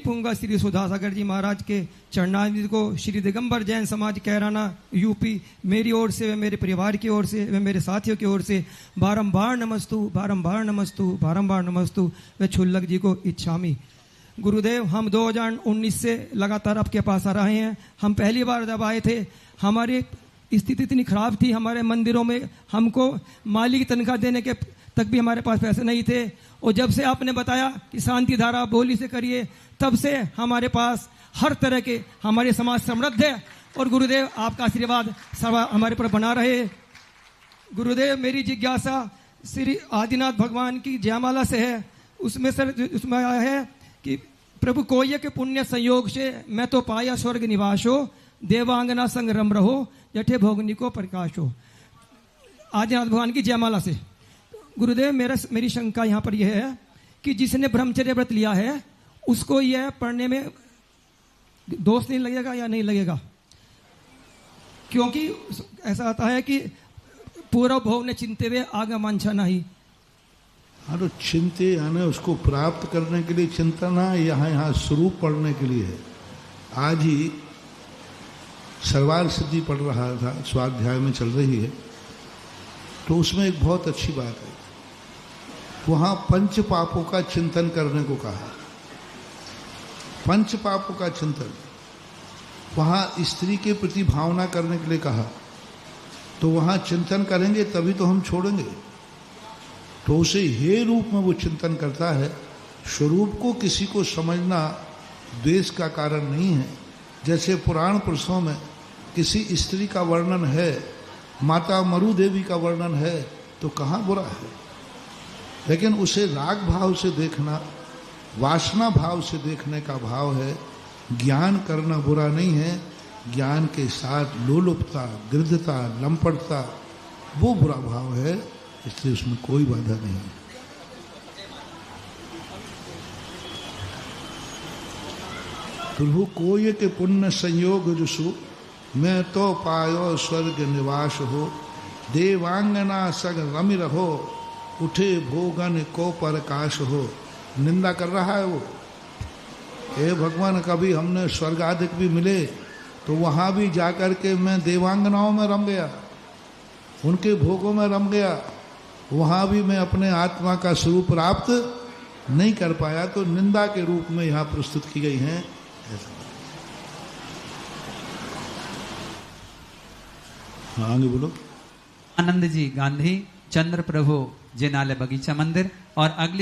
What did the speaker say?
पूंगा श्री सुधासागर जी महाराज के चरणामृत को श्री दिगंबर जैन समाज कैराना यूपी मेरी ओर से व मेरे परिवार की ओर से व मेरे साथियों की ओर से बारंबार नमस्तु बारंबार नमस्तु बारंबार नमस्तु व छुल्लक जी को इच्छामी। गुरुदेव, हम 2019 से लगातार आपके पास आ रहे हैं। हम पहली बार जब आए थे हमारी स्थिति इतनी खराब थी, हमारे मंदिरों में हमको माली की तनख्वाह देने के तक भी हमारे पास पैसे नहीं थे। और जब से आपने बताया कि शांति धारा बोली से करिए, तब से हमारे पास हर तरह के हमारे समाज समृद्ध है। और गुरुदेव, आपका आशीर्वाद सदा हमारे पर बना रहे। गुरुदेव, मेरी जिज्ञासा श्री आदिनाथ भगवान की जयमाला से है। उसमें आया है कि प्रभु कोय के पुण्य संयोग से मैं तो पाया स्वर्ग निवास हो, देवांगना संग रम रहो, जठे भोगनी को प्रकाश हो। आदिनाथ भगवान की जयमाला से गुरुदेव, मेरी शंका यहाँ पर यह है कि जिसने ब्रह्मचर्य व्रत लिया है उसको यह पढ़ने में दोष नहीं लगेगा या नहीं लगेगा? क्योंकि ऐसा आता है कि पूरा भोग ने चिंते हुए आगे मांछा नहीं। हाँ, तो चिंते यानी उसको प्राप्त करने के लिए चिंतना, यहाँ स्वरूप पढ़ने के लिए है। आज ही सर्वार सिद्धि पढ़ रहा था, स्वाध्याय में चल रही है, तो उसमें एक बहुत अच्छी बात है। वहाँ पंच पापों का चिंतन करने को कहा। पंच पापों का चिंतन, वहाँ स्त्री के प्रति भावना करने के लिए कहा। तो वहाँ चिंतन करेंगे तभी तो हम छोड़ेंगे। तो उसे हे रूप में वो चिंतन करता है। स्वरूप को किसी को समझना द्वेष का कारण नहीं है। जैसे पुराण पुरुषों में किसी स्त्री का वर्णन है, माता मरु देवी का वर्णन है, तो कहाँ बुरा है? लेकिन उसे राग भाव से देखना, वासना भाव से देखने का भाव है। ज्ञान करना बुरा नहीं है, ज्ञान के साथ लोलुपता, गृद्धता, लंपटता, वो बुरा भाव है। इसलिए उसमें कोई बाधा नहीं है। प्रभु कोय के पुण्य संयोग जुसु, मैं तो पायो स्वर्ग निवास हो, देवांगना सग रमि रहो, उठे भोगन को प्रकाश हो। निंदा कर रहा है वो। हे भगवान, कभी हमने स्वर्ग आदि भी मिले तो वहाँ भी जाकर के मैं देवांगनाओं में रम गया, उनके भोगों में रम गया, वहाँ भी मैं अपने आत्मा का स्वरूप प्राप्त नहीं कर पाया। तो निंदा के रूप में यहाँ प्रस्तुत की गई हैं। हाँ, आगे बोलो। आनंद जी गांधी, चंद्र प्रभु, जेनाले बगीचा मंदिर। और अगली